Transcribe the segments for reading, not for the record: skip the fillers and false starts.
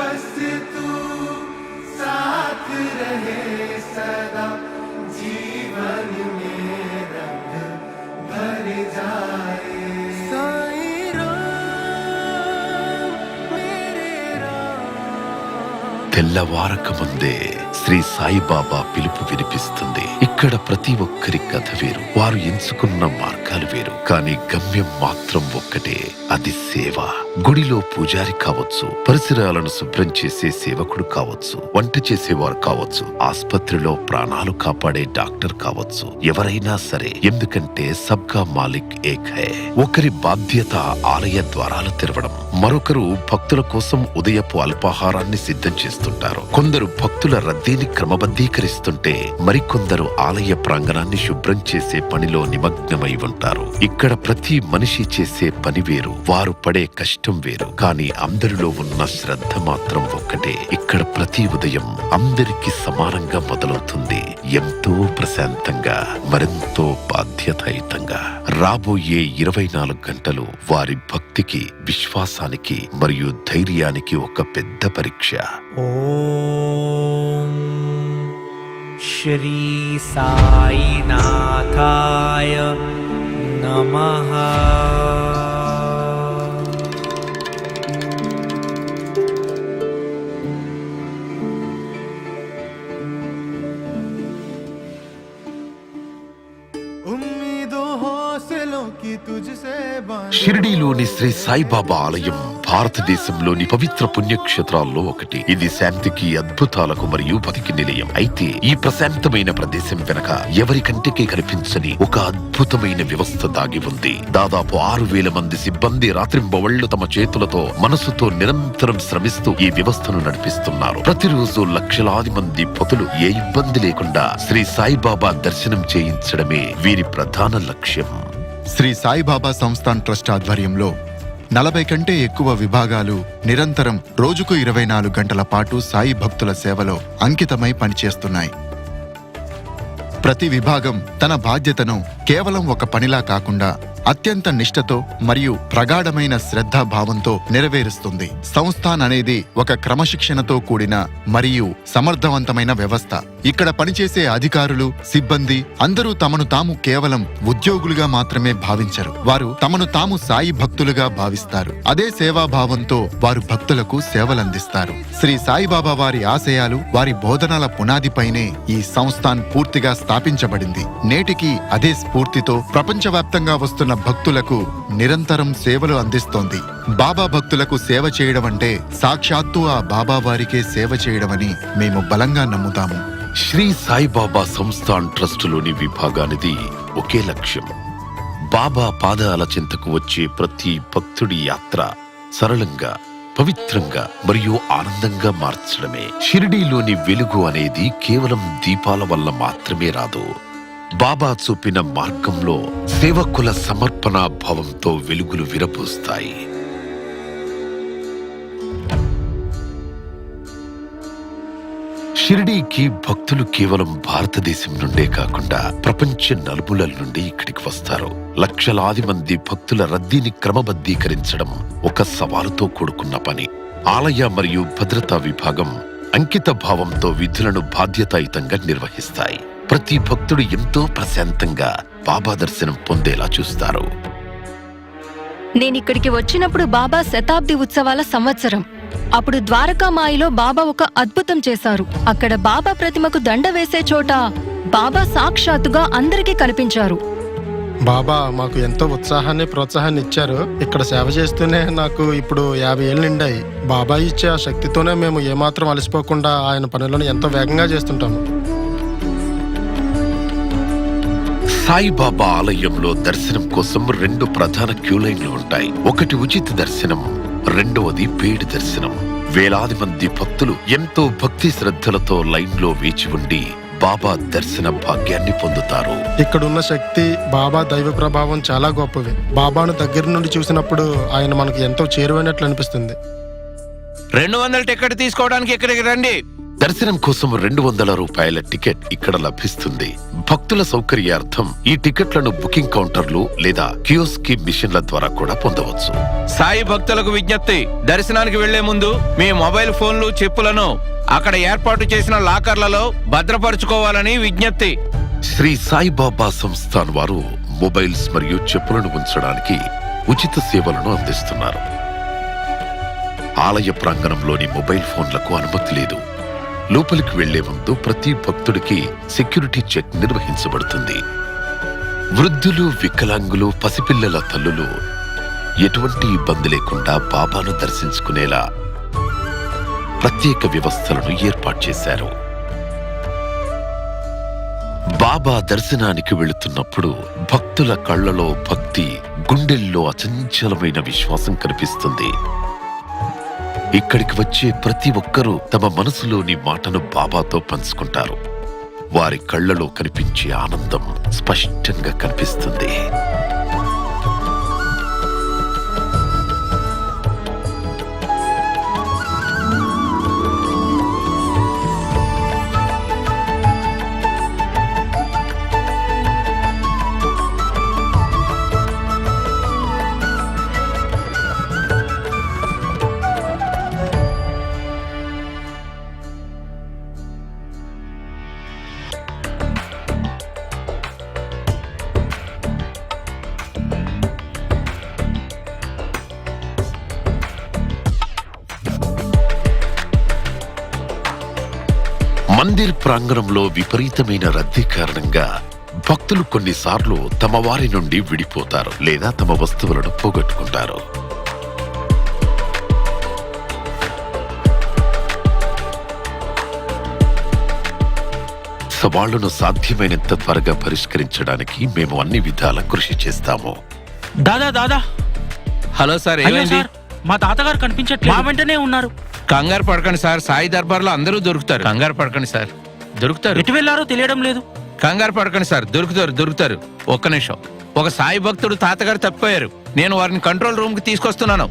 बस तू साथ रहे सदा, जीवन में रंग भर जाए। साईं राम मेरे राम। తెల్లవారక ముందే శ్రీ సాయిబాబా పిలుపు వినిపిస్తుంది. ఇక్కడ ప్రతి ఒక్కరి కథ వేరు, వారు ఎంచుకున్న మార్గాలు వేరు, కానీ గమ్యం మాత్రం ఒక్కటే, అది సేవ. గుడిలో పూజారి కావచ్చు, పరిసరాలను శుభ్రం చేసే సేవకుడు కావచ్చు, వంట చేసేవారు కావచ్చు, ఆస్పత్రిలో ప్రాణాలు కాపాడే డాక్టర్ కావచ్చు, ఎవరైనా సరే, ఎందుకంటే సబ్కా మాలిక్ ఏక్ హై. ఒకరి బాధ్యత ఆలయ ద్వారాలు తెరవడం, మరొకరు భక్తుల కోసం ఉదయపు అల్పాహారాన్ని సిద్ధం చేస్తుంటారు. కొందరు భక్తుల రద్దీని క్రమబద్ధీకరిస్తుంటే మరికొందరు ఆలయ ప్రాంగణాన్ని శుభ్రం చేసే పనిలో నిమగ్నమై ఉంటారు. ఇక్కడ ప్రతి మనిషి చేసే పని వేరు, వారు పడే కష్టం వేరు, కానీ అందరిలో ఉన్న శ్రద్ధ మాత్రం ఒక్కటే. ఇక్కడ ప్రతి ఉదయం అందరికీ సమానంగా మొదలవుతుంది, ఎంతో ప్రశాంతంగా, మరెంతో బాధ్యతాయుతంగా. రాబోయే 24 గంటలు వారి భక్తికి, విశ్వాసానికి మరియు ధైర్యానికి ఒక పెద్ద పరీక్ష. ఓం శ్రీ సాయినాథాయ నమః. షిరిడీలోని శ్రీ సాయిబాబా ఆలయం భారతదేశంలోని పవిత్ర పుణ్యక్షేత్రాల్లో ఒకటి. ఇది శాంతికి, అద్భుతాలకు మరియు బతికి నిలయం. అయితే ఈ ప్రశాంతమైన ప్రదేశం వెనక ఎవరి కంటికి కనిపించని ఒక అద్భుతమైన వ్యవస్థ దాగి ఉంది. దాదాపు 6,000 మంది సిబ్బంది రాత్రింబవళ్లు తమ చేతులతో, మనసుతో నిరంతరం శ్రమిస్తూ ఈ వ్యవస్థను నడిపిస్తున్నారు. ప్రతిరోజు లక్షలాది మంది భక్తులు ఏ ఇబ్బంది లేకుండా శ్రీ సాయిబాబా దర్శనం చేయించడమే వీరి ప్రధాన లక్ష్యం. శ్రీ సాయిబాబా సంస్థాన్ ట్రస్ట్ ఆధ్వర్యంలో 40 కంటే ఎక్కువ విభాగాలు నిరంతరం రోజుకు 24 గంటల పాటు సాయి భక్తుల సేవలో అంకితమై పనిచేస్తున్నాయి. ప్రతి విభాగం తన బాధ్యతను కేవలం ఒక పనిలా కాకుండా అత్యంత నిష్ఠతో మరియు ప్రగాఢమైన శ్రద్ధాభావంతో నెరవేరుస్తుంది. సంస్థాన్ అనేది ఒక క్రమశిక్షణతో కూడిన మరియు సమర్థవంతమైన వ్యవస్థ. ఇక్కడ పనిచేసే అధికారులు, సిబ్బంది అందరూ తమను తాము కేవలం ఉద్యోగులుగా మాత్రమే భావించరు. వారు తమను తాము సాయి భక్తులుగా భావిస్తారు. అదే సేవాభావంతో వారు భక్తులకు సేవలందిస్తారు. శ్రీ సాయిబాబా వారి ఆశయాలు, వారి బోధనల పునాదిపైనే ఈ సంస్థాన్ పూర్తిగా స్థాపించబడింది. నేటికి అదే స్ఫూర్తితో ప్రపంచవ్యాప్తంగా వస్తున్న భక్తులకు నిరంతరం సేవలు అందిస్తోంది. బాబా భక్తులకు సేవ చేయడం అంటే సాక్షాత్తు ఆ బాబా వారికే సేవ చేయడమని మేము బలంగా నమ్ముతాము. శ్రీ సాయిబాబా సంస్థాన్ ట్రస్టులోని విభాగానిది ఒకే లక్ష్యం, బాబా పాదాల చెంతకు వచ్చే ప్రతి భక్తుడి యాత్ర సరళంగా, పవిత్రంగా మరియు ఆనందంగా మార్చడమే. షిరిడీలోని వెలుగు అనేది కేవలం దీపాల వల్ల మాత్రమే రాదు. బాబా చూపిన మార్గంలో సేవకుల సమర్పణా భావంతో వెలుగులు విరబూస్తాయి. షిరిడీకి భక్తులు కేవలం భారతదేశం నుండే కాకుండా ప్రపంచ నలుమూలల నుండి ఇక్కడికి వస్తారు. లక్షలాది మంది భక్తుల రద్దీని క్రమబద్ధీకరించడం ఒక సవాలుతో కూడుకున్న పని. ఆలయ మరియు భద్రతా విభాగం అంకిత భావంతో విధులను బాధ్యతాయుతంగా నిర్వహిస్తాయి. ప్రతి భక్తుడు ఎంతో ప్రశాంతంగా బాబా దర్శనం పొందేలా చూస్తారు. నేనిక్కడికి వచ్చినప్పుడు బాబా శతాబ్ది ఉత్సవాల సంవత్సరం. అప్పుడు ద్వారకామాయిలో బాబా ఒక అద్భుతం చేశారు. అక్కడ బాబా ప్రతిమకు దండ వేసే చోట బాబా సాక్షాత్తుగా అందరికీ కనిపించారు. బాబా మాకు ఎంతో ఉత్సాహాన్ని, ప్రోత్సాహాన్ని ఇచ్చారు. ఇక్కడ సేవ చేస్తూనే నాకు ఇప్పుడు 50 ఏళ్ళు నిండాయి. బాబా ఇచ్చే ఆ శక్తితోనే మేము ఏమాత్రం అలసిపోకుండా ఆయన పనులను ఎంతో వేగంగా చేస్తుంటాము. సాయిబాబా ఆలయంలో దర్శనం కోసం 2 ప్రధాన క్యూలైన్లు ఉంటాయి. ఒకటి ఉచిత దర్శనం, రెండవది పెయిడ్ దర్శనం. వేలాది మంది భక్తులు ఎంతో భక్తి శ్రద్ధలతో లైన్లో వేచి ఉండి బాబా దర్శన భాగ్యాన్ని పొందుతారు. ఇక్కడున్న శక్తి, బాబా దైవ ప్రభావం చాలా గొప్పవి. బాబాను దగ్గర నుండి చూసినప్పుడు ఆయన మనకు ఎంతో చేరువైనట్లు అనిపిస్తుంది. 200 టికెట్ తీసుకోవడానికి ఇక్కడికి రండి. దర్శనం కోసం 200 రూపాయల టికెట్ ఇక్కడ లభిస్తుంది. భక్తుల సౌకర్యార్థం ఈ టికెట్లను బుకింగ్ కౌంటర్లు లేదా కియోస్క్ మిషన్ల ద్వారా కూడా పొందవచ్చు. సాయి భక్తులకు విజ్ఞప్తి, దర్శనానికి వెళ్లే ముందు మీ మొబైల్ ఫోన్లు, చెప్పులను అక్కడ ఏర్పాటు చేసిన లాకర్లలో భద్రపరుచుకోవాలని విజ్ఞప్తి. శ్రీ సాయిబాబా సంస్థాన్ వారు మొబైల్స్ మరియు చెప్పులను ఉంచడానికి ఉచిత సేవలను అందిస్తున్నారు. ఆలయ ప్రాంగణంలోని మొబైల్ ఫోన్లకు అనుమతి లేదు. లోపలికి వెళ్లే ముందు ప్రతి భక్తుడికి సెక్యూరిటీ చెక్ నిర్వహించబడుతుంది. వృద్ధులు, వికలాంగులు, పసిపిల్లల తల్లులు ఎటువంటి ఇబ్బంది లేకుండా బాబాను దర్శించుకునేలా ప్రత్యేక వ్యవస్థలను ఏర్పాటు చేశారు. బాబా దర్శనానికి వెళుతున్నప్పుడు భక్తుల కళ్లలో భక్తి, గుండెల్లో అచంచలమైన విశ్వాసం కనిపిస్తుంది. ఇక్కడికి వచ్చే ప్రతి ఒక్కరూ తమ మనసులోని మాటను బాబాతో పంచుకుంటారు. వారి కళ్లలో కనిపించే ఆనందం స్పష్టంగా కనిపిస్తుంది. మందిర్ ప్రాంగణంలో విపరీతమైన రద్దీ కారణంగా భక్తులు కొన్నిసార్లు తమ వారి నుండి విడిపోతారు లేదా తమ వస్తువులను పోగొట్టుకుంటారు. సవాళ్లను సాధ్యమైనంత త్వరగా పరిష్కరించడానికి మేము అన్ని విధాల కృషి చేస్తాము. దాదా హలో సార్, అయ్యో ఏమైంది? సార్, మా తాతగారు కనిపించట్లేదు. మా వెంటనే ఉన్నారు. కంగారు పడకండి సార్, సాయి దర్బార్లో అందరూ దొరుకుతారు. కంగారు పడకండి సార్, దొరుకుతారు. ఎటు వెళ్లారో తెలియడం లేదు. కంగారు పడకండి సార్, దొరుకుతారు. ఒక్క నిమిషం. ఒక సాయి భక్తుడు తాతగారు తప్పిపోయారు. నేను వారిని కంట్రోల్ రూమ్ కి తీసుకొస్తున్నాను.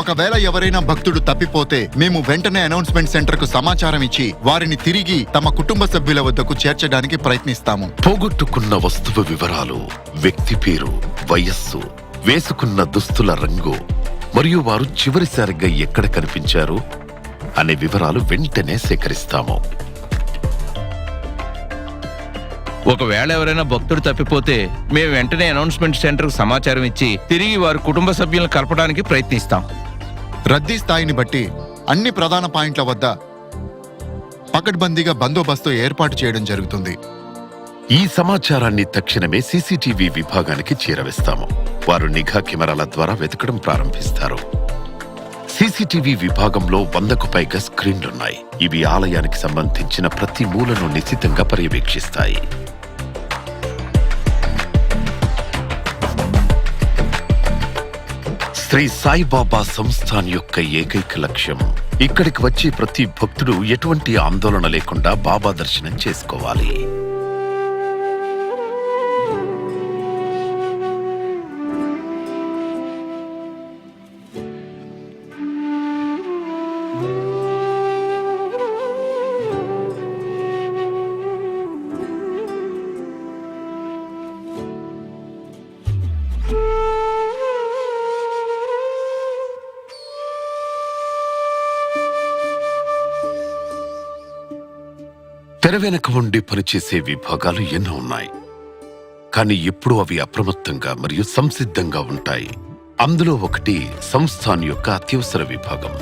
ఒకవేళ ఎవరైనా భక్తుడు తప్పిపోతే మేము వెంటనే అనౌన్స్మెంట్ సెంటర్ కు సమాచారం ఇచ్చి వారిని తిరిగి తమ కుటుంబ సభ్యుల వద్దకు చేర్చడానికి ప్రయత్నిస్తాము. పోగొట్టుకున్న వస్తువు వివరాలు, వ్యక్తి పేరు, వయస్సు, వేసుకున్న దుస్తుల రంగు మరియు వారు చివరిసారిగా ఎక్కడ కనిపించారు అనే వివరాలు వెంటనే సేకరిస్తాము. ఒకవేళ ఎవరైనా భక్తుడు తప్పిపోతే మేము వెంటనే అనౌన్స్మెంట్ సెంటర్ కు సమాచారం ఇచ్చి తిరిగి వారి కుటుంబ సభ్యులను కలపడానికి ప్రయత్నిస్తాం. రద్దీ స్థాయిని బట్టి అన్ని ప్రధాన పాయింట్ల వద్ద పకడ్బందీగా బందోబస్తు ఏర్పాటు చేయడం జరుగుతుంది. ఈ సమాచారాన్ని తక్షణమే సీసీటీవీ విభాగానికి చేరవేస్తాము. వారు నిఘా కెమెరాల ద్వారా వెతకడం ప్రారంభిస్తారు. సీసీటీవీ విభాగంలో 100కు పైగా స్క్రీన్లున్నాయి. ఇవి ఆలయానికి సంబంధించిన ప్రతి మూలను నిశితంగా పర్యవేక్షిస్తాయి. శ్రీ సాయిబాబా సంస్థాన్ యొక్క ఏకైక లక్ష్యం ఇక్కడికి వచ్చే ప్రతి భక్తుడు ఎటువంటి ఆందోళన లేకుండా బాబా దర్శనం చేసుకోవాలి. తెర వెనక ఉండి పనిచేసే విభాగాలు ఎన్నో ఉన్నాయి, కానీ ఎప్పుడూ అవి అప్రమత్తంగా మరియు సంసిద్ధంగా ఉంటాయి. అందులో ఒకటి సంస్థాన్ యొక్క అత్యవసర విభాగం.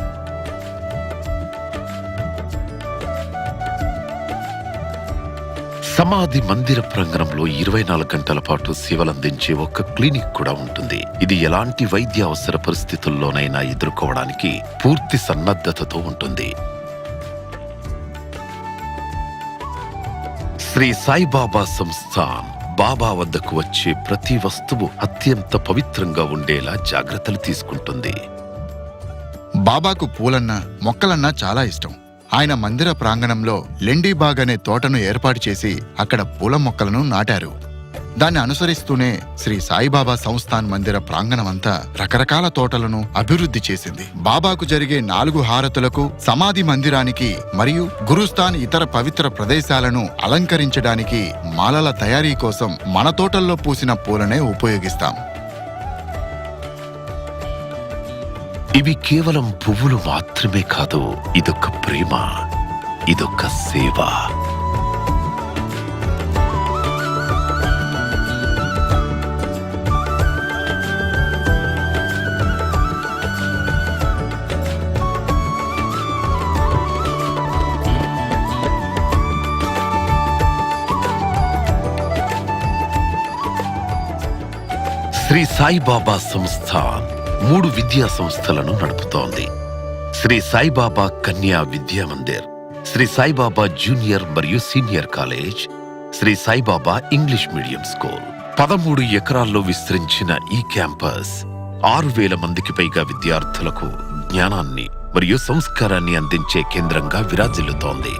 సమాధి మందిర ప్రాంగణంలో 24 గంటల పాటు సేవలందించే ఒక క్లినిక్ కూడా ఉంటుంది. ఇది ఎలాంటి వైద్య అవసర పరిస్థితుల్లోనైనా ఎదుర్కోవడానికి పూర్తి సన్నద్ధతతో ఉంటుంది. శ్రీ సాయిబాబా సంస్థాన్ బాబా వద్దకు వచ్చే ప్రతి వస్తువు అత్యంత పవిత్రంగా ఉండేలా జాగ్రత్తలు తీసుకుంటుంది. బాబాకు పూలన్నా మొక్కలన్నా చాలా ఇష్టం. ఆయన మందిర ప్రాంగణంలో లెండీబాగ్ అనే తోటను ఏర్పాటు చేసి అక్కడ పూల మొక్కలను నాటారు. దాన్ని అనుసరిస్తూనే శ్రీ సాయిబాబా సంస్థాన్ మందిర ప్రాంగణమంతా రకరకాల తోటలను అభివృద్ధి చేసింది. బాబాకు జరిగే 4 హారతులకు, సమాధి మందిరానికి మరియు గురుస్థాన్ ఇతర పవిత్ర ప్రదేశాలను అలంకరించడానికి మాలల తయారీ కోసం మన తోటల్లో పూసిన పూలనే ఉపయోగిస్తాం. ఇవి కేవలం పువ్వులు మాత్రమే కాదు, ఇదొక ప్రేమ, ఇదొక సేవ. శ్రీ సాయిబాబా సంస్థాన్ 3 విద్యా సంస్థలను నడుపుతోంది. శ్రీ సాయిబాబా కన్యా విద్యా మందిర్, శ్రీ సాయిబాబా జూనియర్ మరియు senior college, Shri Saibaba English medium school. 13 ఎకరాల్లో విస్తరించిన ఈ క్యాంపస్ 6,000 మందికి పైగా విద్యార్థులకు జ్ఞానాన్ని మరియు సంస్కారాన్ని అందించే కేంద్రంగా విరాజిల్లుతోంది.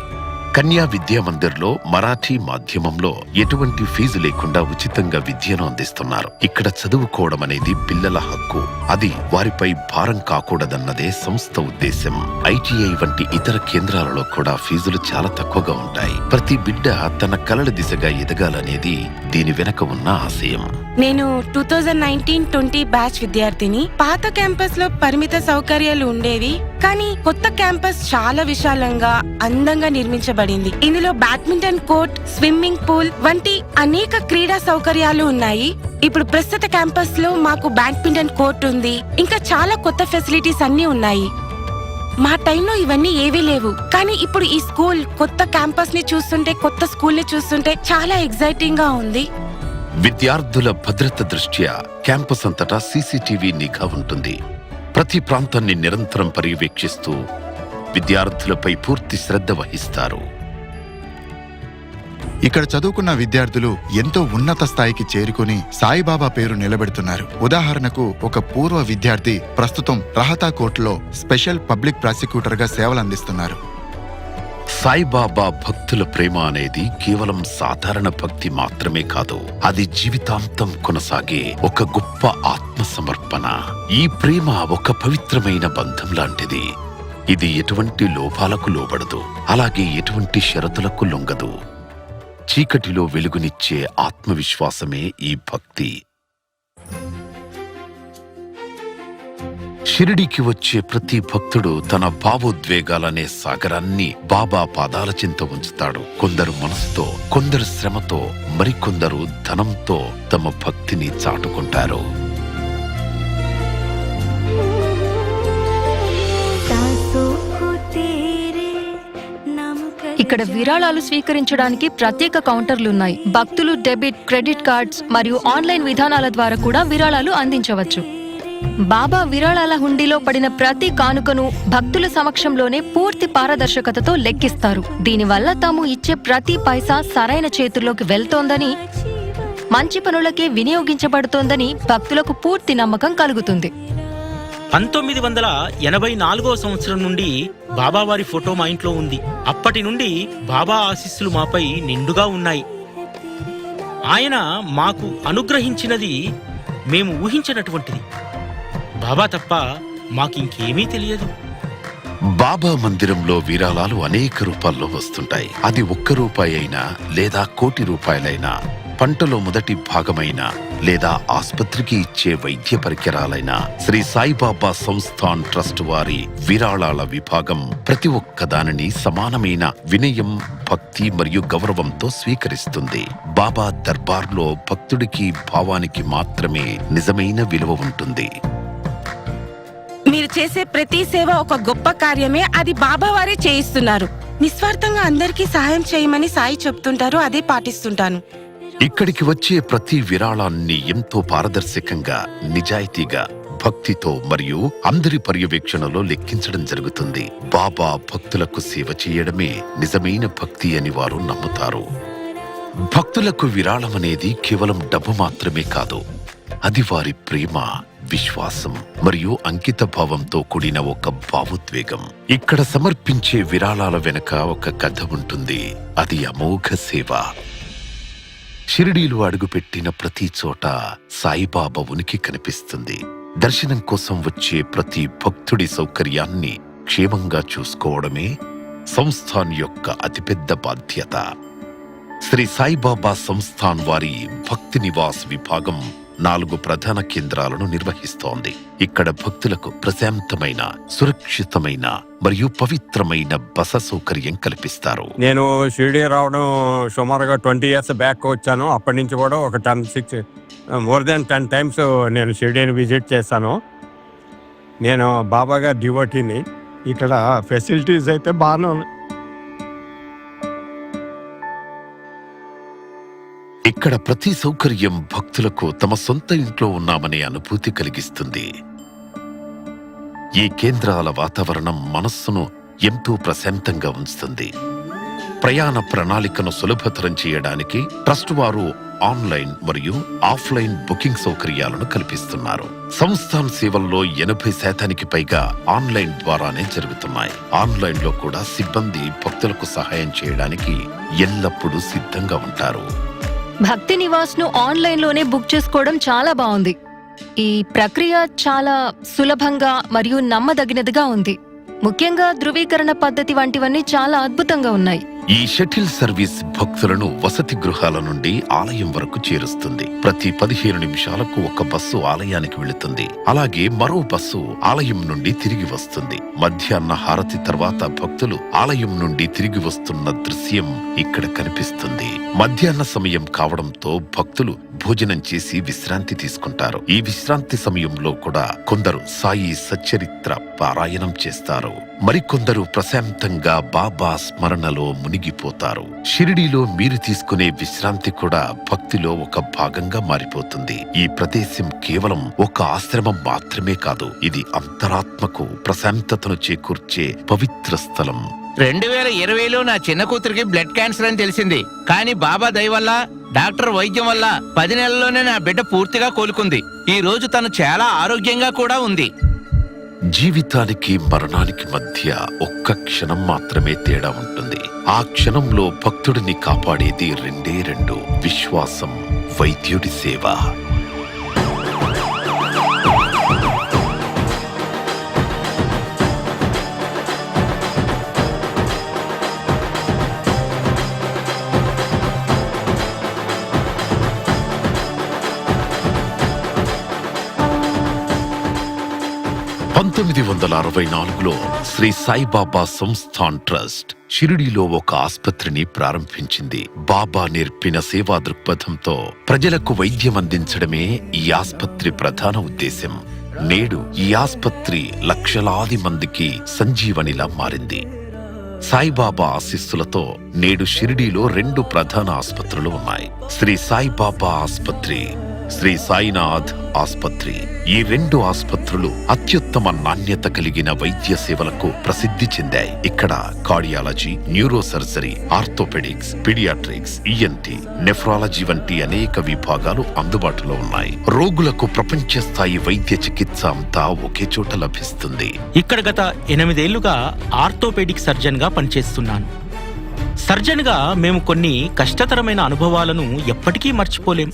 కన్యా విద్యా మందిర్లో మరాఠీ మాధ్యమంలో ఎటువంటి ఫీజు లేకుండా ఉచితంగా విద్యను అందిస్తున్నారు. ఇక్కడ చదువుకోవడం అనేది పిల్లల హక్కు, అది వారిపై భారం కాకూడదన్నదే సంస్థ ఉద్దేశం. ఐటీఐ వంటి ఇతర కేంద్రాలలో కూడా ఫీజులు చాలా తక్కువగా ఉంటాయి. ప్రతి బిడ్డ తన కలల దిశగా ఎదగాలనేది దీని వెనక ఉన్న ఆశయం. నేను 2019-20 బ్యాచ్ విద్యార్థిని. పాత క్యాంపస్ లో పరిమిత సౌకర్యాలు ఉండేవి, కానీ కొత్త క్యాంపస్ చాలా విశాలంగా, అందంగా నిర్మించబడింది. ఇందులో బ్యాడ్మింటన్ కోర్ట్, స్విమ్మింగ్ పూల్ వంటి అనేక క్రీడా సౌకర్యాలు ఉన్నాయి. ఇప్పుడు ప్రస్తుత క్యాంపస్ లో మాకు బ్యాడ్మింటన్ కోర్ట్ ఉంది, ఇంకా చాలా కొత్త ఫెసిలిటీస్ అన్ని ఉన్నాయి. మా టైంలో ఇవన్నీ ఏవీ లేవు, కానీ ఇప్పుడు ఈ స్కూల్, కొత్త క్యాంపస్ ని చూస్తుంటే, కొత్త స్కూల్ ని చూస్తుంటే చాలా ఎక్సైటింగ్ గా ఉంది. విద్యార్థుల భద్రత దృష్ట్యా క్యాంపస్ అంతటా సీసీటీవీ నిఘా ఉంటుంది. ప్రతి ప్రాంతాన్ని నిరంతరం పర్యవేక్షిస్తూ విద్యార్థులపై పూర్తి శ్రద్ధ వహిస్తారు. ఇక్కడ చదువుకున్న విద్యార్థులు ఎంతో ఉన్నత స్థాయికి చేరుకుని సాయిబాబా పేరు నిలబెడుతున్నారు. ఉదాహరణకు, ఒక పూర్వ విద్యార్థి ప్రస్తుతం రహతా కోర్టులో స్పెషల్ పబ్లిక్ ప్రాసిక్యూటర్ గా సేవలందిస్తున్నారు. సాయిబాబా భక్తుల ప్రేమ అనేది కేవలం సాధారణ భక్తి మాత్రమే కాదు, అది జీవితాంతం కొనసాగే ఒక గొప్ప ఆత్మ సమర్పణ. ఈ ప్రేమ ఒక పవిత్రమైన బంధం లాంటిది. ఇది ఎటువంటి లోపాలకు లోబడదు, అలాగే ఎటువంటి షరతులకు లొంగదు. చీకటిలో వెలుగునిచ్చే ఆత్మవిశ్వాసమే ఈ భక్తి. షిరిడీకి వచ్చే ప్రతి భక్తుడు తన భావోద్వేగాలనే సాగరాన్ని బాబా పాదాల చింత ఉంచుతాడు. కొందరు మనసుతో, కొందరు శ్రమతో, మరికొందరు ధనంతో తమ భక్తిని చాటుకుంటారు. ఇక్కడ విరాళాలు స్వీకరించడానికి ప్రత్యేక కౌంటర్లున్నాయి. భక్తులు డెబిట్, క్రెడిట్ కార్డ్స్ మరియు ఆన్లైన్ విధానాల ద్వారా కూడా విరాళాలు అందించవచ్చు. బాబా విరాళాల హుండీలో పడిన ప్రతి కానుకను భక్తుల సమక్షంలోనే పూర్తి పారదర్శకతతో లెక్కిస్తారు. దీనివల్ల తాము ఇచ్చే ప్రతి పైసా సరైన చేతుల్లోకి వెళ్తోందని, మంచి పనులకే వినియోగించబడుతోందని భక్తులకు పూర్తి నమ్మకం కలుగుతుంది. 1984వ సంవత్సరం నుండి బాబావారి ఫోటో మా ఇంట్లో ఉంది. అప్పటి నుండి బాబా ఆశీస్సులు మాపై నిండుగా ఉన్నాయి. ఆయన మాకు అనుగ్రహించినది మేము ఊహించినటువంటిది. బాబా తప్ప మాకింకేమీ తెలియదు. బాబా మందిరంలో విరాళాలు అనేక రూపాల్లో వస్తుంటాయి. అది 1 రూపాయి అయినా లేదా 1,00,00,000 రూపాయలైనా, పంటలో మొదటి భాగమైనా లేదా ఆస్పత్రికి ఇచ్చే వైద్య పరికరాలైనా, శ్రీ సాయిబాబా సంస్థాన్ ట్రస్ట్ వారి విరాళాల విభాగం ప్రతి ఒక్క దానిని సమానమైన వినయం, భక్తి మరియు గౌరవంతో స్వీకరిస్తుంది. బాబా దర్బార్లో భక్తుడికి, భావానికి మాత్రమే నిజమైన విలువ ఉంటుంది. మీరు చేసే ప్రతి సేవ ఒక గొప్ప కార్యమే, అది బాబా వారే చేయిస్తున్నారు. నిస్వార్థంగా అందరికీ సహాయం చేయమని సాయి చెప్తుంటారు, అదే పాటిస్తుంటాను. ఇక్కడికి వచ్చే ప్రతి విరాళాన్ని ఎంతో పారదర్శకంగా, నిజాయితీగా, భక్తితో మరియు అందరి పర్యవేక్షణలో లెక్కించడం జరుగుతుంది. బాబా భక్తులకు సేవ చేయడమే నిజమైన భక్తి అని వారు నమ్ముతారు. భక్తులకు విరాళం అనేది కేవలం డబ్బు మాత్రమే కాదు, అది వారి ప్రేమ, విశ్వాసం మరియు అంకిత భావంతో కూడిన ఒక భావోద్వేగం. ఇక్కడ సమర్పించే విరాళాల వెనుక ఒక కథ ఉంటుంది, అది అమోఘ సేవ. షిరిడీలో అడుగుపెట్టిన ప్రతి చోట సాయిబాబా ఉనికి కనిపిస్తుంది. దర్శనం కోసం వచ్చే ప్రతి భక్తుడి సౌకర్యాన్ని క్షేమంగా చూసుకోవడమే సంస్థాన్ యొక్క అతిపెద్ద బాధ్యత. శ్రీ సాయిబాబా సంస్థాన్ వారి భక్తి నివాస్ విభాగం 4 ప్రధాన కేంద్రాలను నిర్వహిస్తోంది. ఇక్కడ భక్తులకు ప్రశాంతమైన, సురక్షితమైన మరియు పవిత్రమైన బస సౌకర్యం కల్పిస్తారు. నేను షిరిడీ రావడం సుమారుగా 20 years బ్యాక్ వచ్చాను. అప్పటి నుంచి కూడా ఒక 10 times నేను షిరిడీని విజిట్ చేశాను. నేను బాబాగా డివోటీని. ఇక్కడ ఫెసిలిటీస్ అయితే బాగానే ఉన్నాయి. ఇక్కడ ప్రతి సౌకర్యం భక్తులకు తమ సొంత ఇంట్లో ఉన్నామనే అనుభూతి కలిగిస్తుంది. ఈ కేంద్రాల వాతావరణం మనస్సును ఎంతో ప్రశాంతంగా ఉంచుతుంది. ప్రయాణ ప్రణాళికను సులభతరం చేయడానికి ట్రస్ట్ వారు ఆన్లైన్ మరియు ఆఫ్లైన్ బుకింగ్ సౌకర్యాలను కల్పిస్తున్నారు. సంస్థాన్ సేవల్లో 80% పైగా ఆన్లైన్ ద్వారానే జరుగుతున్నాయి. ఆన్లైన్ లో కూడా సిబ్బంది భక్తులకు సహాయం చేయడానికి ఎల్లప్పుడూ సిద్ధంగా ఉంటారు. భక్తి నివాస్ ను ఆన్లైన్ లోనే బుక్ చేసుకోవడం చాలా బాగుంది. ఈ ప్రక్రియ చాలా సులభంగా మరియు నమ్మదగినదిగా ఉంది. ముఖ్యంగా ధృవీకరణ పద్ధతి వంటివన్నీ చాలా అద్భుతంగా ఉన్నాయి. ఈ షటిల్ సర్వీస్ భక్తులను వసతి గృహాల నుండి ఆలయం వరకు చేరుస్తుంది. ప్రతి 15 నిమిషాలకు ఒక బస్సు ఆలయానికి వెళుతుంది. అలాగే మరో బస్సు ఆలయం నుండి తిరిగి వస్తుంది. మధ్యాహ్న హారతి తర్వాత భక్తులు ఆలయం నుండి తిరిగి వస్తున్న దృశ్యం ఇక్కడ కనిపిస్తుంది. మధ్యాహ్న సమయం కావడంతో భక్తులు భోజనం చేసి విశ్రాంతి తీసుకుంటారు. ఈ విశ్రాంతి సమయంలో కూడా కొందరు సాయి సచ్చరిత్ర పారాయణం చేస్తారు. మరికొందరు ప్రశాంతంగా బాబా స్మరణలో మునిగిపోతారు. షిరిడీలో మీరు తీసుకునే విశ్రాంతి కూడా భక్తిలో ఒక భాగంగా మారిపోతుంది. ఈ ప్రదేశం కేవలం ఒక ఆశ్రమం మాత్రమే కాదు, ఇది అంతరాత్మకు ప్రశాంతతను చేకూర్చే పవిత్ర స్థలం. 2020లో నా చిన్న కూతురికి బ్లడ్ క్యాన్సర్ అని తెలిసింది. కానీ బాబా దయ వల్ల, డాక్టర్ వైద్యం వల్ల 10 నెలల్లోనే నా బిడ్డ పూర్తిగా కోలుకుంది. ఈ రోజు తను చాలా ఆరోగ్యంగా కూడా ఉంది. జీవితానికి మరణానికి మధ్య ఒక్క క్షణం మాత్రమే తేడా ఉంటుంది. ఆ క్షణంలో భక్తుడిని కాపాడేది 2 విశ్వాసం, వైద్యుడి సేవ. లో శ్రీ సాయిబాబా సంస్థాన్ ట్రస్ట్ షిరిడీలో ఒక ఆస్పత్రిని ప్రారంభించింది. బాబా నేర్పిన సేవా దృక్పథంతో ప్రజలకు వైద్యం అందించడమే ఈ ఆస్పత్రి ప్రధాన ఉద్దేశం. నేడు ఈ ఆస్పత్రి లక్షలాది మందికి సంజీవనిలా మారింది. సాయిబాబా ఆశీస్సులతో నేడు షిరిడీలో 2 ప్రధాన ఆస్పత్రులు ఉన్నాయి. శ్రీ సాయిబాబా ఆస్పత్రి, శ్రీ సాయినాథ్ ఆస్పత్రి. ఈ 2 ఆస్పత్రులు అత్యుత్తమ నాణ్యత కలిగిన వైద్య సేవలకు ప్రసిద్ధి చెందాయి. ఇక్కడ cardiology, neuro surgery, orthopaedics, paediatrics, ENT, nephrology వంటి అనేక విభాగాలు అందుబాటులో ఉన్నాయి. రోగులకు ప్రపంచ స్థాయి వైద్య చికిత్స అంతా ఒకే చోట లభిస్తుంది. ఇక్కడ గత 8 ఏళ్లుగా ఆర్థోపెడిక్ సర్జన్ గా పనిచేస్తున్నాను. సర్జన్ గా మేము కొన్ని కష్టతరమైన అనుభవాలను ఎప్పటికీ మర్చిపోలేం.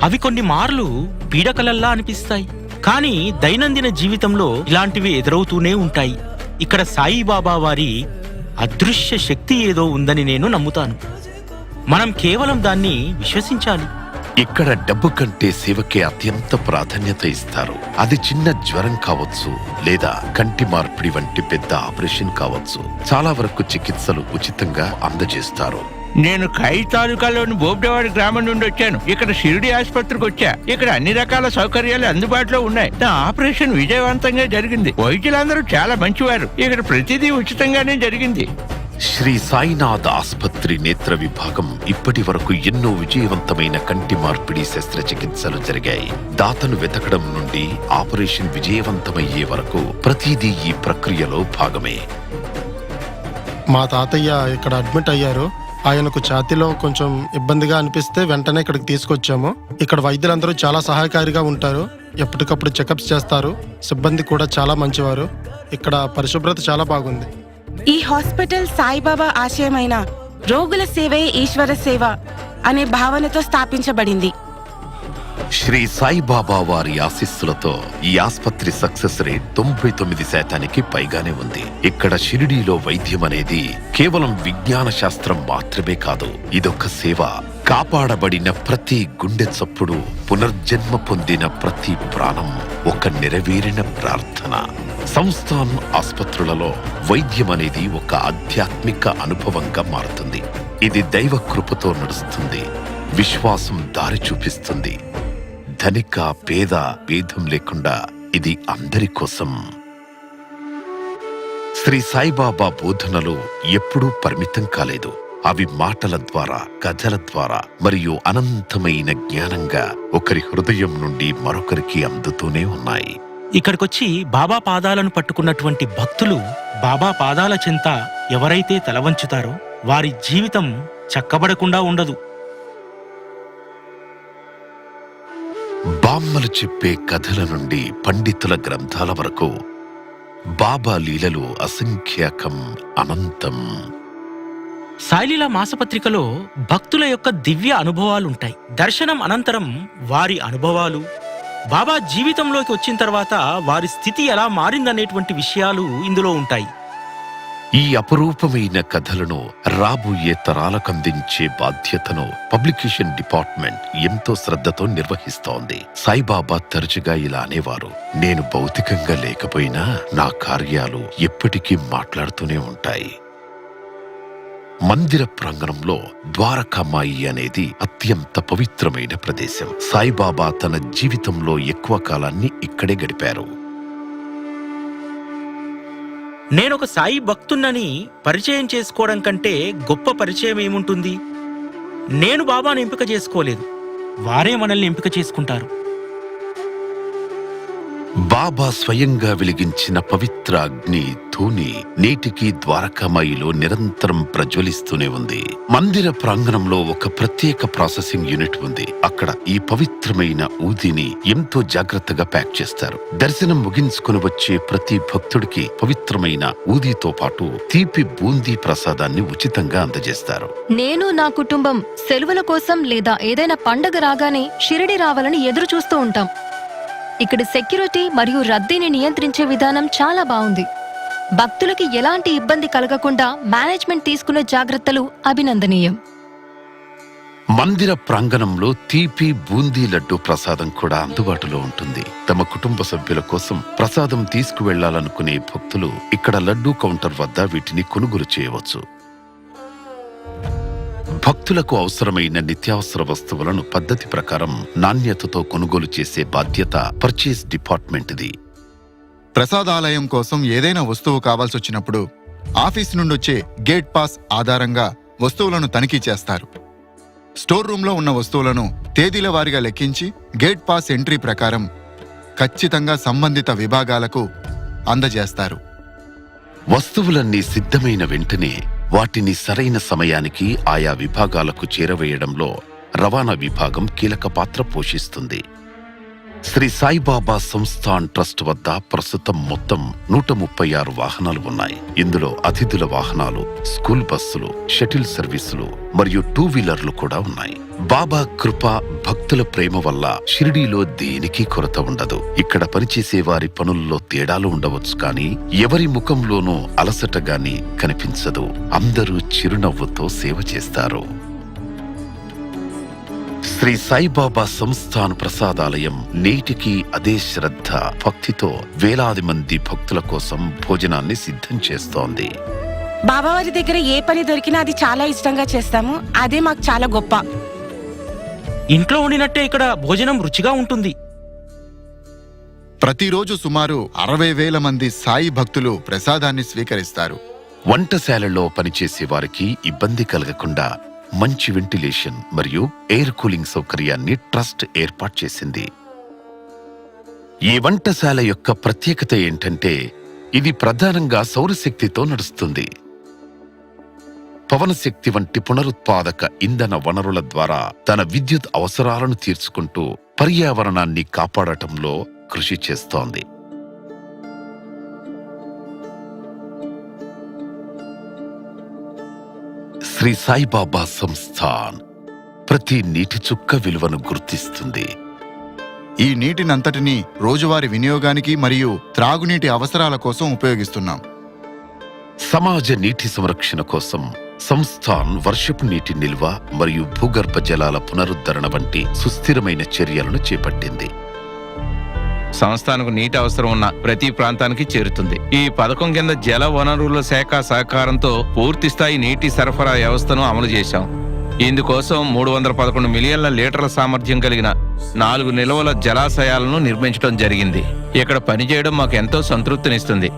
అవి కొన్ని మార్లు పీడకలల్లా అనిపిస్తాయి. కానీ దైనందిన జీవితంలో ఇలాంటివి ఎదురవుతూనే ఉంటాయి. ఇక్కడ సాయిబాబా వారి అదృశ్య శక్తి ఏదో ఉందని నేను నమ్ముతాను. మనం కేవలం దాన్ని విశ్వసించాలి. ఇక్కడ డబ్బు కంటే సేవకే అత్యంత ప్రాధాన్యత ఇస్తారు. అది చిన్న జ్వరం కావచ్చు, లేదా కంటి మార్పిడి వంటి పెద్ద ఆపరేషన్ కావచ్చు. చాలా వరకు చికిత్సలు ఉచితంగా అందజేస్తారు. నేను ఖై తాలూకాలోని బోబ్డేవాడి గ్రామం నుండి వచ్చాను. ఇక్కడ షిరిడి ఆసుపత్రికి వచ్చా. ఇక్కడ అన్ని రకాల సౌకర్యాలు అందుబాటులో ఉన్నాయి. నా ఆపరేషన్ విజయవంతంగా జరిగింది. వైద్యులందరూ చాలా మంచివారు. ఇక్కడ ప్రతిదీ ఉచితంగానే జరిగింది. శ్రీ సాయినాథ్ ఆస్పత్రి నేత్ర విభాగం ఇప్పటి వరకు ఎన్నో విజయవంతమైన కంటి మార్పిడి శస్త్రచికిత్సలు జరిగాయి. దాతను వెతకడం నుండి ఆపరేషన్ విజయవంతమయ్యే వరకు ప్రతిదీ ఈ ప్రక్రియలో భాగమే. మా తాతయ్య ఇక్కడ అడ్మిట్ అయ్యారు. ఆయనకు ఛాతీలో కొంచెం ఇబ్బందిగా అనిపిస్తే వెంటనే ఇక్కడికి తీసుకొచ్చాము. ఇక్కడ వైద్యులందరూ చాలా సహాయకారిగా ఉంటారు. ఎప్పటికప్పుడు చెకప్స్ చేస్తారు. సిబ్బంది కూడా చాలా మంచివారు. ఇక్కడ పరిశుభ్రత చాలా బాగుంది. ఈ హాస్పిటల్ సాయిబాబా ఆశయమైన రోగుల సేవే ఈశ్వర సేవ అనే భావనతో స్థాపించబడింది. శ్రీ సాయిబాబా వారి ఆశీస్సులతో ఈ ఆస్పత్రి సక్సెస్ రేట్ 99% పైగానే ఉంది. ఇక్కడ షిరిడీలో వైద్యం అనేది కేవలం విజ్ఞాన శాస్త్రం మాత్రమే కాదు, ఇదొక సేవ. కాపాడబడిన ప్రతి గుండె చప్పుడు, పునర్జన్మ పొందిన ప్రతి ప్రాణం ఒక నెరవేరిన ప్రార్థన. సంస్థాన్ ఆస్పత్రులలో వైద్యం అనేది ఒక ఆధ్యాత్మిక అనుభవంగా మారుతుంది. ఇది దైవ కృపతో నడుస్తుంది. విశ్వాసం దారి చూపిస్తుంది. ధనిక పేద భేదం లేకుండా ఇది అందరి కోసం. శ్రీ సాయిబాబా బోధనలు ఎప్పుడూ పరిమితం కాలేదు. అవి మాటల ద్వారా, కథల ద్వారా మరియు అనంతమైన జ్ఞానంగా ఒకరి హృదయం నుండి మరొకరికి అందుతూనే ఉన్నాయి. ఇక్కడికొచ్చి బాబా పాదాలను పట్టుకున్నటువంటి భక్తులు బాబా పాదాల చెంత ఎవరైతే తలవంచుతారో వారి జీవితం చక్కబడకుండా ఉండదు. బామ్మలు చెప్పే కథల నుండి పండితుల గ్రంథాల వరకు బాబా లీలలు అసంఖ్యాకం, అనంతం. సాయిలీలా మాసపత్రికలో భక్తుల యొక్క దివ్య అనుభవాలుంటాయి. దర్శనం అనంతరం వారి అనుభవాలు, బాబా జీవితంలోకి వచ్చిన తర్వాత వారి స్థితి ఎలా మారిందనేటువంటి విషయాలు ఇందులో ఉంటాయి. ఈ అపురూపమైన కథలను రాబోయే తరాలకు అందించే బాధ్యతను పబ్లికేషన్ డిపార్ట్మెంట్ ఎంతో శ్రద్ధతో నిర్వహిస్తోంది. సాయిబాబా తరచుగా ఇలా అనేవారు, నేను భౌతికంగా లేకపోయినా నా కార్యాలు ఎప్పటికీ మాట్లాడుతూనే ఉంటాయి. మందిర ప్రాంగణంలో ద్వారకామాయి అనేది అత్యంత పవిత్రమైన ప్రదేశం. సాయిబాబా తన జీవితంలో ఎక్కువ కాలాన్ని ఇక్కడే గడిపారు. నేనొక సాయి భక్తున్నని పరిచయం చేసుకోవడం కంటే గొప్ప పరిచయం ఏముంటుంది? నేను బాబాను ఎంపిక చేసుకోలేదు, వారే మనల్ని ఎంపిక చేసుకుంటారు. బాబా స్వయంగా వెలిగించిన పవిత్ర అగ్ని ధూని నేటికి ద్వారకామాయిలో నిరంతరం ప్రజ్వలిస్తూనే ఉంది. మందిర ప్రాంగణంలో ఒక ప్రత్యేక ప్రాసెసింగ్ యూనిట్ ఉంది. అక్కడ ఈ పవిత్రమైన ఊదిని ఎంతో జాగ్రత్తగా ప్యాక్ చేస్తారు. దర్శనం ముగించుకుని వచ్చే ప్రతి భక్తుడికి పవిత్రమైన ఊదితో పాటు తీపి బూందీ ప్రసాదాన్ని ఉచితంగా అందజేస్తారు. నేను నా కుటుంబం సెలవుల కోసం లేదా ఏదైనా పండగ రాగానే షిరిడి రావాలని ఎదురు చూస్తూ ఉంటాం. ఇక్కడ సెక్యూరిటీ మరియు రద్దీని నియంత్రించే విధానం చాలా బాగుంది. భక్తులకి ఎలాంటి ఇబ్బంది కలగకుండా మేనేజ్మెంట్ తీసుకునే జాగ్రత్తలు అభినందనీయం. మందిర ప్రాంగణంలో తీపి బూందీ లడ్డు ప్రసాదం కూడా అందుబాటులో ఉంటుంది. తమ కుటుంబ సభ్యుల కోసం ప్రసాదం తీసుకువెళ్లాలనుకునే భక్తులు ఇక్కడ లడ్డూ కౌంటర్ వద్ద వీటిని కొనుగోలు చేయవచ్చు. భక్తులకు అవసరమైన నిత్యావసర వస్తువులను పద్ధతి ప్రకారం నాణ్యతతో కొనుగోలు చేసే బాధ్యత పర్చేస్ డిపార్ట్మెంట్ది. ప్రసాదాలయం కోసం ఏదైనా వస్తువు కావాల్సొచ్చినప్పుడు ఆఫీస్ నుండొచ్చే గేట్ పాస్ ఆధారంగా వస్తువులను తనిఖీ చేస్తారు. స్టోర్ రూంలో ఉన్న వస్తువులను తేదీల వారీగా లెక్కించి గేట్ పాస్ ఎంట్రీ ప్రకారం ఖచ్చితంగా సంబంధిత విభాగాలకు అందజేస్తారు. వస్తువులన్నీ సిద్ధమైన వెంటనే వాటిని సరైన సమయానికి ఆయా విభాగాలకు చేరవేయడంలో రవాణా విభాగం కీలక పాత్ర పోషిస్తుంది. శ్రీ సాయిబాబా సంస్థాన్ ట్రస్ట్ వద్ద ప్రస్తుతం మొత్తం 136 వాహనాలు ఉన్నాయి. ఇందులో అతిథుల వాహనాలు, స్కూల్ బస్సులు, షటిల్ సర్వీసులు మరియు 2 వీలర్లు కూడా ఉన్నాయి. బాబా కృప, భక్తుల ప్రేమ వల్ల షిరిడీలో దేనికి కొరత ఉండదు. ఇక్కడ పనిచేసే వారి పనుల్లో తేడాలు ఉండవచ్చు, కానీ ఎవరి ముఖంలోనూ అలసట గాని కనిపించదు. అందరూ చిరునవ్వుతో సేవ చేస్తారు. శ్రీ సాయిబాబా సంస్థాన్ ప్రసాదాలయం నేటికి అదే శ్రద్ధ, భక్తితో వేలాది మంది భక్తుల కోసం భోజనాన్ని సిద్ధం చేస్తోంది. బాబావారి దగ్గర ఏ పని దొరికినా అది చాలా ఇష్టంగా చేస్తాము. అదే మాకు చాలా గొప్ప. ఇంట్లో వండినట్టే ఇక్కడ భోజనం రుచిగా ఉంటుంది. ప్రతిరోజు సుమారు 60,000 మంది సాయి భక్తులు ప్రసాదాన్ని స్వీకరిస్తారు. వంటశాలలో పనిచేసే వారికి ఇబ్బంది కలగకుండా మంచి వెంటిలేషన్ మరియు ఎయిర్ కూలింగ్ సౌకర్యాన్ని ట్రస్ట్ ఏర్పాటు చేసింది. ఈ వంటశాల యొక్క ప్రత్యేకత ఏంటంటే ఇది ప్రధానంగా సౌరశక్తితో నడుస్తుంది. పవనశక్తి వంటి పునరుత్పాదక ఇంధన వనరుల ద్వారా తన విద్యుత్ అవసరాలను తీర్చుకుంటూ పర్యావరణాన్ని కాపాడటంలో కృషి చేస్తోంది. శ్రీ సాయిబాబా సంస్థాన్ ప్రతి నీటి చుక్క విలువను గుర్తిస్తుంది. ఈ నీటినంతటినీ రోజువారీ వినియోగానికి మరియు త్రాగునీటి అవసరాల కోసం ఉపయోగిస్తున్నాం. సమాజ నీటి సంరక్షణ కోసం సంస్థాన్ వర్షపు నీటి నిల్వ మరియు భూగర్భ జలాల పునరుద్ధరణ వంటి సుస్థిరమైన చర్యలను చేపట్టింది. సంస్థానకు నీటి అవసరం ఉన్న ప్రతి ప్రాంతానికి చేరుతుంది. ఈ పథకం కింద జల వనరుల శాఖ సహకారంతో పూర్తి స్థాయి నీటి సరఫరా వ్యవస్థను అమలు చేశాం. ఇందుకోసం 311 మిలియన్ల లీటర్ల సామర్థ్యం కలిగిన 4 నిల్వల జలాశయాలను నిర్మించడం జరిగింది. ఇక్కడ పనిచేయడం మాకు ఎంతో సంతృప్తినిస్తుంది.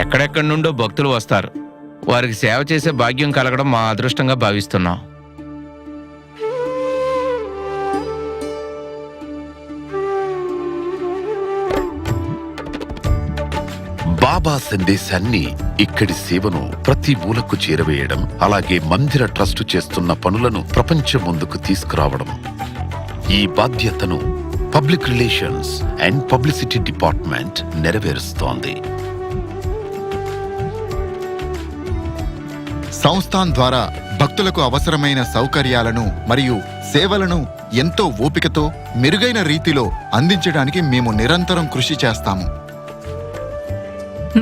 ఎక్కడెక్కడి నుండో భక్తులు వస్తారు. వారికి సేవ చేసే భాగ్యం కలగడం మా అదృష్టంగా భావిస్తున్నాం. బాబా సందేశాన్ని, ఇక్కడి సేవను ప్రతి మూలకు చేరవేయడం, అలాగే మందిర ట్రస్టు చేస్తున్న పనులను ప్రపంచం ముందుకు తీసుకురావడం, ఈ బాధ్యతను public relations and publicity department నెరవేరుస్తోంది. సంస్థాన్ ద్వారా భక్తులకు అవసరమైన సౌకర్యాలను మరియు సేవలను ఎంతో ఓపికతో మెరుగైన రీతిలో అందించడానికి మేము నిరంతరం కృషి చేస్తాము.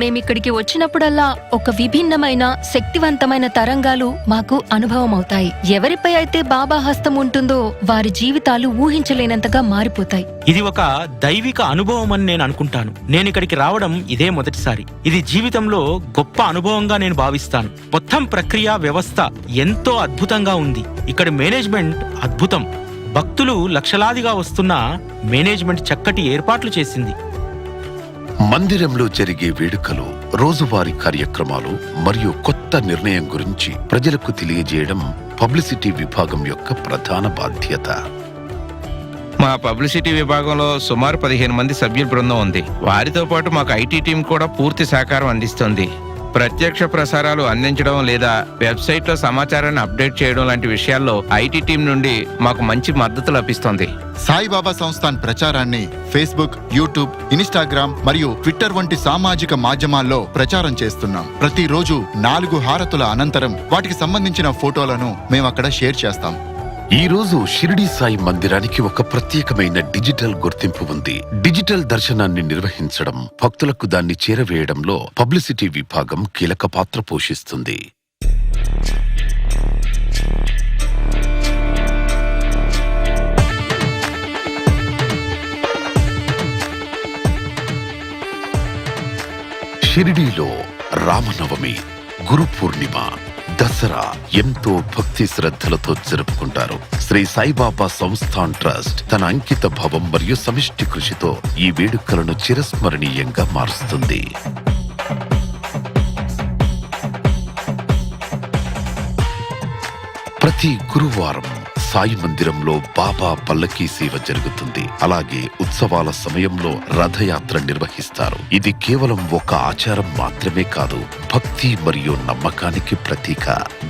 మేమిక్కడికి వచ్చినప్పుడల్లా ఒక విభిన్నమైన శక్తివంతమైన తరంగాలు మాకు అనుభవం అవుతాయి. ఎవరిపై అయితే బాబా హస్తం ఉంటుందో వారి జీవితాలు ఊహించలేనంతగా మారిపోతాయి. ఇది ఒక దైవిక అనుభవం అని నేను అనుకుంటాను. నేను ఇక్కడికి రావడం ఇదే మొదటిసారి. ఇది జీవితంలో గొప్ప అనుభవంగా నేను భావిస్తాను. మొత్తం ప్రక్రియ వ్యవస్థ ఎంతో అద్భుతంగా ఉంది. ఇక్కడ మేనేజ్మెంట్ అద్భుతం. భక్తులు లక్షలాదిగా వస్తున్న మేనేజ్మెంట్ చక్కటి ఏర్పాట్లు చేసింది. మందిరంలో జరిగే వేడుకలు, రోజువారీ కార్యక్రమాలు మరియు కొత్త నిర్ణయం గురించి ప్రజలకు తెలియజేయడం పబ్లిసిటీ విభాగం యొక్క ప్రధాన బాధ్యత. మా పబ్లిసిటీ విభాగంలో సుమారు 15 మంది సభ్యుల బృందం ఉంది. వారితో పాటు మాకు ఐటీ టీం కూడా పూర్తి సహకారం అందిస్తుంది. ప్రత్యక్ష ప్రసారాలు అందించడం లేదా వెబ్సైట్లో సమాచారాన్ని అప్డేట్ చేయడం లాంటి విషయాల్లో ఐటీ టీం నుండి మాకు మంచి మద్దతు లభిస్తుంది. సాయిబాబా సంస్థాన్ ప్రచారాన్ని ఫేస్బుక్, యూట్యూబ్, ఇన్స్టాగ్రామ్ మరియు ట్విట్టర్ వంటి సామాజిక మాధ్యమాల్లో ప్రచారం చేస్తున్నాం. ప్రతిరోజు 4 హారతుల అనంతరం వాటికి సంబంధించిన ఫోటోలను మేమక్కడ షేర్ చేస్తాం. ఈ రోజు షిరిడీ సాయి మందిరానికి ఒక ప్రత్యేకమైన డిజిటల్ గుర్తింపు ఉంది. డిజిటల్ దర్శనాన్ని నిర్వహించడం, భక్తులకు దాన్ని చేరవేయడంలో పబ్లిసిటీ విభాగం కీలక పాత్ర పోషిస్తుంది. షిరిడీలో రామనవమి, గురు పూర్ణిమ, దసరా ఎంతో భక్తి శ్రద్ధలతో జరుపుకుంటారు. శ్రీ సాయిబాబా సంస్థాన్ ట్రస్ట్ తన అంకిత భావం మరియు సమిష్టి కృషితో ఈ వేడుకలను చిరస్మరణీయంగా మారుస్తుంది. ప్రతి గురువారం సాయి మందిరంలో బాబా పల్లకీ సేవ జరుగుతుంది. అలాగే ఉత్సవాల సమయంలో రథయాత్ర నిర్వహిస్తారు. ఇది కేవలం ఒక ఆచారం మాత్రమే కాదు, భక్తి మరియు నమ్మకానికి ప్రతీక.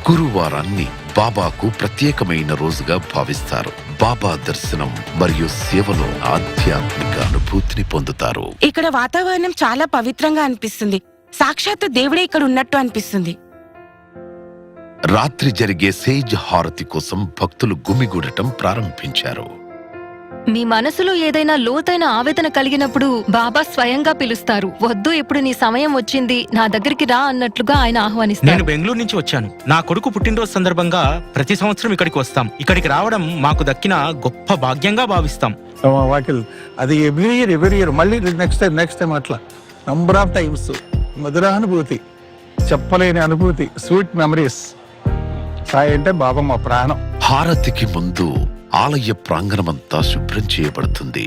గురువారాన్ని బాబాకు ప్రత్యేకమైన రోజుగా భావిస్తారు. బాబా దర్శనం మరియు సేవలో ఆధ్యాత్మిక అనుభూతిని పొందుతారు. ఇక్కడ వాతావరణం చాలా పవిత్రంగా అనిపిస్తుంది. సాక్షాత్తు దేవుడే ఇక్కడ ఉన్నట్టు అనిపిస్తుంది. రాత్రి జరిగే సేజ్ హారతి కోసం భక్తులు గుమిగూడటం ప్రారంభించారు. మీ మనసులో ఏదైనా లోతైన ఆవేదన కలిగినప్పుడు బాబా స్వయంగా పిలుస్తారు. వద్దు, ఇప్పుడు నీ సమయం వచ్చింది, నా దగ్గరికి రా అన్నట్లుగా ఆయన ఆహ్వానిస్తారు. నేను బెంగళూరు నుంచి వచ్చాను. నా కొడుకు పుట్టినరోజు సందర్భంగా ప్రతి సంవత్సరం ఇక్కడికి వస్తాం. ఇక్కడికి రావడం మాకు దక్కిన గొప్ప భాగ్యంగా భావిస్తాం. వాకిల్ అది ఎవ్రీ ఇయర్ మళ్ళీ నెక్స్ట్ టైం అట్లా నంబర్ ఆఫ్ టైమ్స్ మధురానుభూతి, చెప్పలేని అనుభూతి, స్వీట్ మెమరీస్. సాయి అంటే బాబా మా ప్రాణం. హారతికి ముందు ఆలయ ప్రాంగణమంతా శుభ్రం చేయబడుతుంది.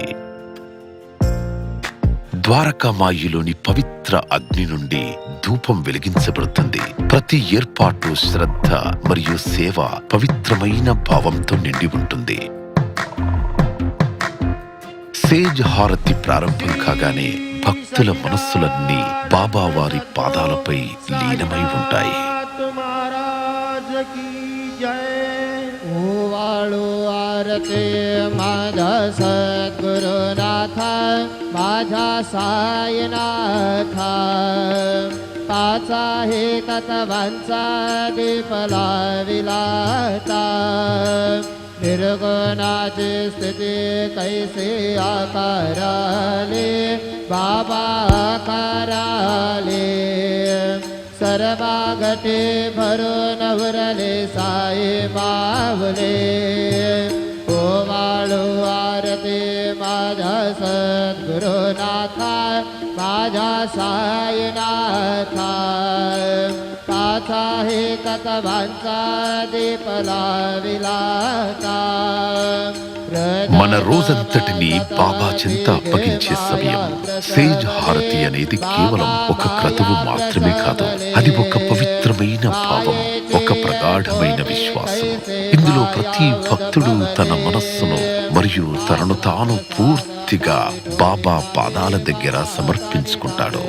ద్వారకామాయిలోని పవిత్ర అగ్ని నుండి ధూపం వెలిగించబడుతుంది. ప్రతి ఏర్పాటు శ్రద్ధ మరియు సేవ పవిత్రమైన భావంతో నిండి ఉంటుంది. సేజ్ హారతి ప్రారంభం కాగానే భక్తుల మనస్సులన్నీ బాబా వారి పాదాలపై లీనమై ఉంటాయి. आरती माझा सद्गुरुनाथ, माझा साईनाथ, पाचा हे तत्वांचा दीप लाविलाता, निर्गुणाची स्थिती कैसे आकाराले बाबा आकाराले सर्वागटे भरून उरले साई मावले ओवाळू आरती माझ्या सद्गुरुनाथा माझ्या साईनाथा पाचा हे कथांचा दीप लाविलाता మన రోజంతటిని బాబా చెంత అప్పగించే సమయం. సేజ్ హారతి అనేది కేవలం ఒక క్రతువు మాత్రమే కాదు, అది ఒక పవిత్రమైన భావం, ఒక ప్రగాఢమైన విశ్వాసం. ఇందులో ప్రతి భక్తుడు తన మనస్సును మరియు తనను తాను పూర్తిగా బాబా పాదాల దగ్గర సమర్పించుకుంటాడు.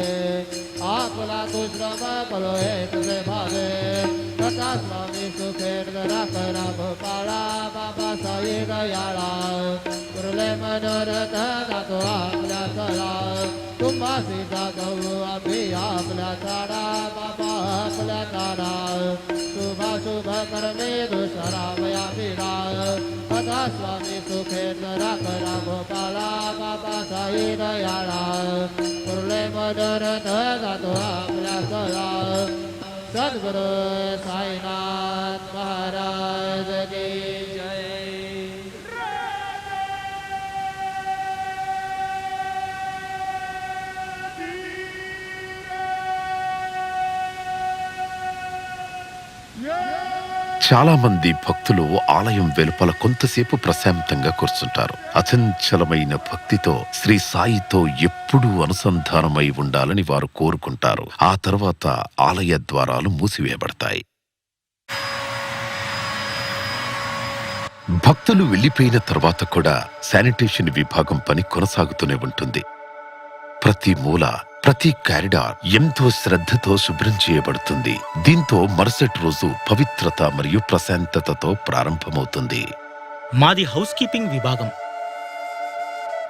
स्वामी सुखेंद्र करा गोपाला बाबा साई दयाळा कुर्ले मनोरथ जातो आपल्या सला सद्गुरु साईनाथ महाराज की जय. చాలా మంది భక్తులు ఆలయం వెలుపల కొంతసేపు ప్రశాంతంగా కూర్చుంటారు. అచంచలమైన భక్తితో శ్రీ సాయితో ఎప్పుడూ అనుసంధానమై ఉండాలని వారు కోరుకుంటారు. ఆ తర్వాత ఆలయ ద్వారాలు మూసివేయబడతాయి. భక్తులు వెళ్లిపోయిన తర్వాత కూడా శానిటేషన్ విభాగం పని కొనసాగుతూనే ఉంటుంది. ప్రతి మూల, ప్రతి కారిడార్ ఎంతో శ్రద్ధతో శుభ్రం చేయబడుతుంది. దీంతో మరుసటి రోజు పవిత్రత మరియు ప్రశాంతతతో ప్రారంభమవుతుంది. మాది హౌస్ కీపింగ్ విభాగం.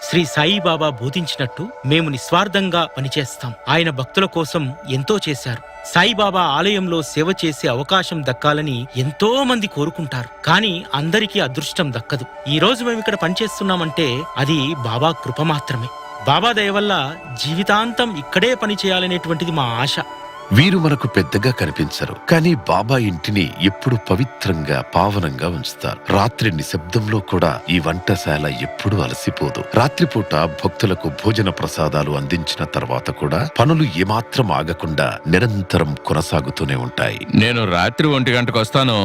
శ్రీ సాయిబాబా బోధించినట్టు మేము నిస్వార్థంగా పనిచేస్తాం. ఆయన భక్తుల కోసం ఎంతో చేశారు. సాయిబాబా ఆలయంలో సేవ చేసే అవకాశం దక్కాలని ఎంతో మంది కోరుకుంటారు, కానీ అందరికీ అదృష్టం దక్కదు. ఈ రోజు మేము ఇక్కడ పనిచేస్తున్నామంటే అది బాబా కృప మాత్రమే. బాబా దయ వల్ల జీవితాంతం ఇక్కడే పని చేయాలనేటువంటిది మా ఆశ. వీరు మనకు పెద్దగా కనిపించరు, కానీ బాబా ఇంటిని ఎప్పుడు పవిత్రంగా, పావనంగా ఉంచుతారు. రాత్రి నిశ్శబ్దంలో కూడా ఈ వంటశాల ఎప్పుడూ అలసిపోదు. రాత్రిపూట భక్తులకు భోజన ప్రసాదాలు అందించిన తర్వాత కూడా పనులు ఏమాత్రం ఆగకుండా నిరంతరం కొనసాగుతూనే ఉంటాయి. నేను రాత్రి 1 గంటకు వస్తాను.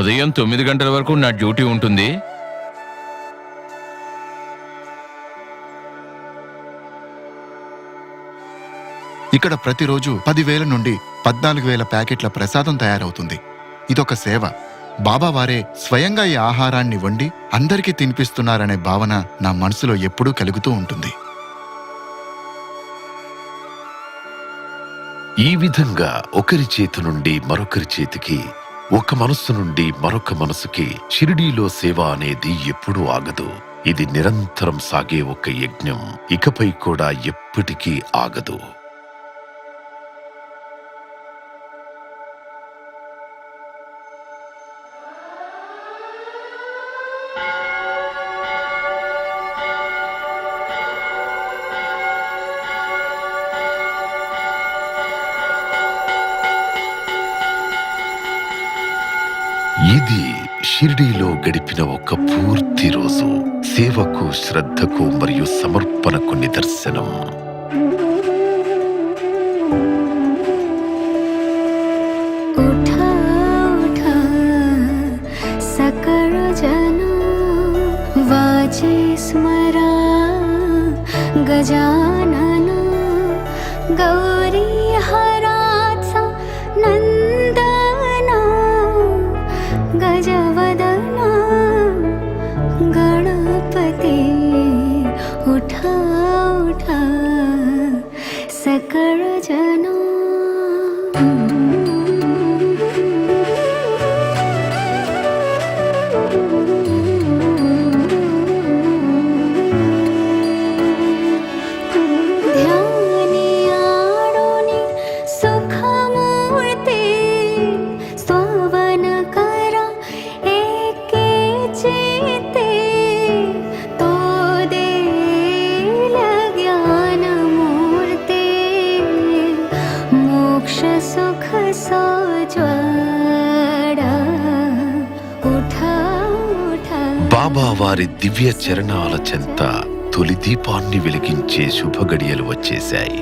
ఉదయం 9 గంటల వరకు నా డ్యూటీ ఉంటుంది. ఇక్కడ ప్రతిరోజు 10,000 నుండి 14,000 ప్యాకెట్ల ప్రసాదం తయారవుతుంది. ఇదొక సేవ. బాబావారే స్వయంగా ఈ ఆహారాన్ని వండి అందరికీ తినిపిస్తున్నారనే భావన నా మనసులో ఎప్పుడూ కలుగుతూ ఉంటుంది. ఈ విధంగా ఒకరి చేతి నుండి మరొకరి చేతికి, ఒక మనస్సు నుండి మరొక మనసుకి షిరిడీలో సేవ అనేది ఎప్పుడూ ఆగదు. ఇది నిరంతరం సాగే ఒక యజ్ఞం. ఇకపై కూడా ఎప్పటికీ ఆగదు. ఇది షిరిడీలో గడిపిన ఒక పూర్తి రోజు. సేవకు, శ్రద్ధకు మరియు సమర్పణకు నిదర్శనం. उठा उठा सकळ जन वाचे स्मरा गजानन गौरी हराचा नंदन गजवदन गणपती उठा उठा सकळ जन. బాబా వారి దివ్య చరణాల చెంత తొలి దీపాన్ని వెలిగించే శుభగడియలు వచ్చేశాయి.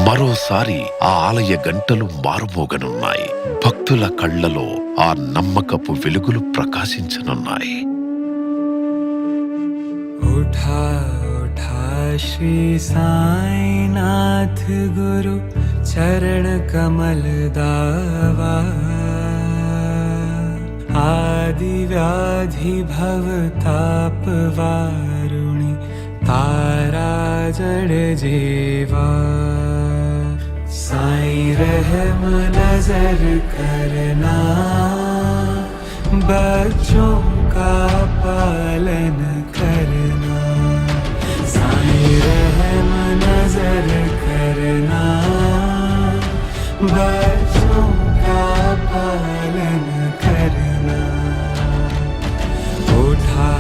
మరోసారి ఆ ఆలయ గంటలు మారుమోగనున్నాయి. భక్తుల కళ్లలో ఆ నమ్మకపు వెలుగులు ప్రకాశించనున్నాయి. उठा उठा श्री साईनाथ गुरु चरण कमल दावा आदि व्याधि भव ताप वारुणि तारा जड़ जेवा साईं रहम नजर करना बच्चों का पालन करना साईं रहम नजर करना बच्चों का पालन करना उठा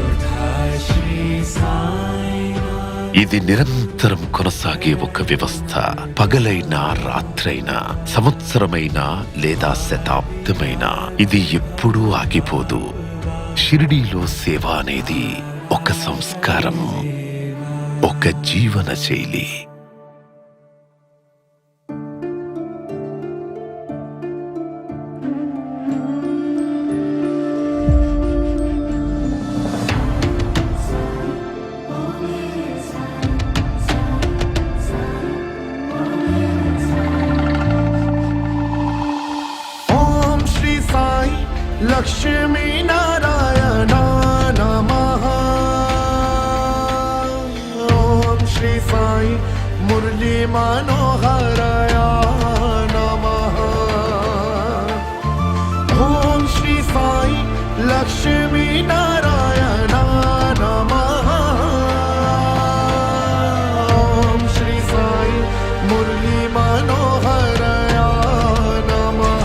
उठा श्री साईं ఇది నిరంతరం కొనసాగే ఒక వ్యవస్థ. పగలైనా రాత్రైనా, సంవత్సరమైనా లేదా శతాబ్దమైనా ఇది ఎప్పుడూ ఆగిపోదు. షిరిడీలో సేవ అనేది ఒక సంస్కారం, ఒక జీవన శైలి. लक्ष्मी नारायण नमः ओम श्री साई मुरली मनोहरया नमः ओम श्री साई लक्ष्मी नारायण नमः ओम श्री साई मुरली मनोहरया नमः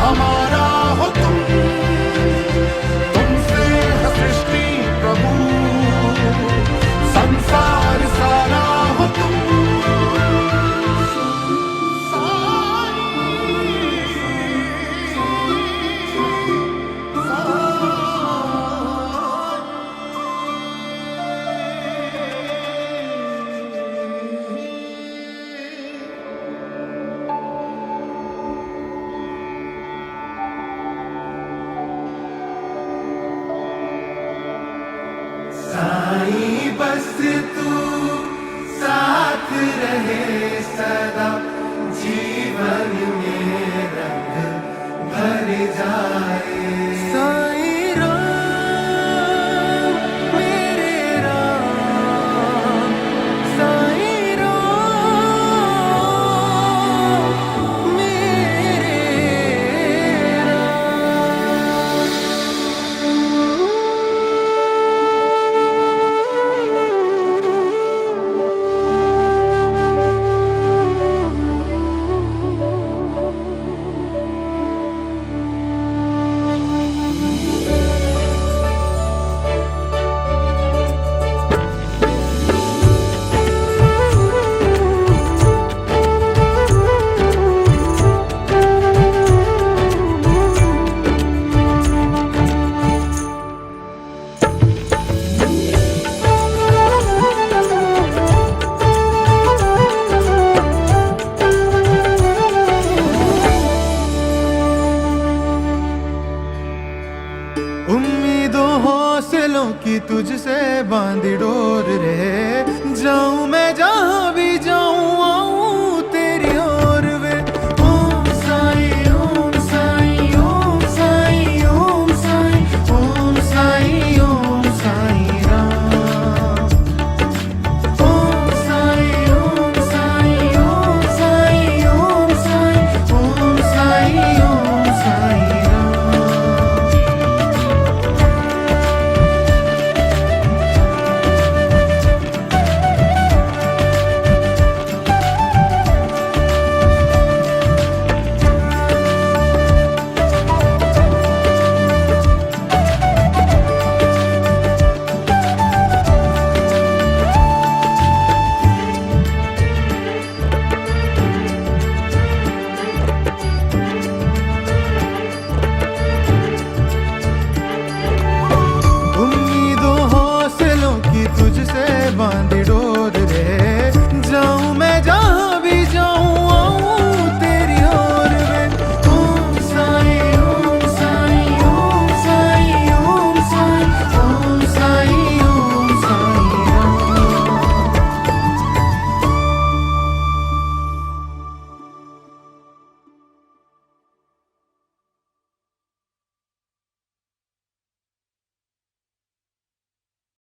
हमारा हो तुम, तुमसे है सृष्टि प्रभु, संसार सारा हो तुम। साईं बस तू साथ रहे सदा, जीवन में रंग भर जाए। साईं राम मेरे राम, साईं राम मेरे उम्मीदों हौसलों की तुझसे बांधी डोर।